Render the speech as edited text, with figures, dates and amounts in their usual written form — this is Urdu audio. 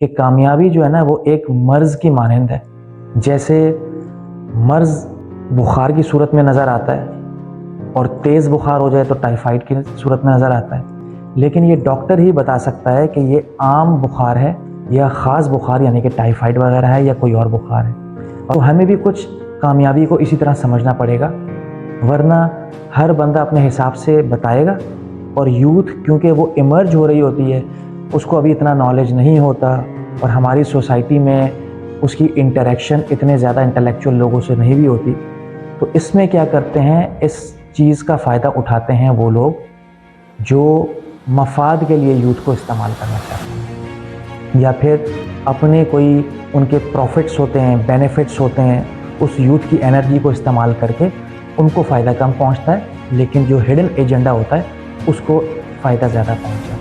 کہ کامیابی جو ہے نا وہ ایک مرض کی مانند ہے. جیسے مرض بخار کی صورت میں نظر آتا ہے اور تیز بخار ہو جائے تو ٹائیفائڈ کی صورت میں نظر آتا ہے، لیکن یہ ڈاکٹر ہی بتا سکتا ہے کہ یہ عام بخار ہے یا خاص بخار یعنی کہ ٹائیفائڈ وغیرہ ہے یا کوئی اور بخار ہے. اور ہمیں بھی کچھ کامیابی کو اسی طرح سمجھنا پڑے گا، ورنہ ہر بندہ اپنے حساب سے بتائے گا. اور یوتھ کیونکہ وہ ایمرج ہو رہی ہوتی ہے، اس کو ابھی اتنا نالج نہیں ہوتا، اور ہماری سوسائٹی میں اس کی انٹریکشن اتنے زیادہ انٹلیکچوئل لوگوں سے نہیں بھی ہوتی، تو اس میں کیا کرتے ہیں، اس چیز کا فائدہ اٹھاتے ہیں وہ لوگ جو مفاد کے لیے یوتھ کو استعمال کرنا چاہتے ہیں، یا پھر اپنے کوئی ان کے پروفٹس ہوتے ہیں، بینیفٹس ہوتے ہیں، اس یوتھ کی انرجی کو استعمال کر کے ان کو فائدہ کم پہنچتا ہے، لیکن جو ہڈن ایجنڈا ہوتا ہے اس کو فائدہ زیادہ پہنچتا ہے.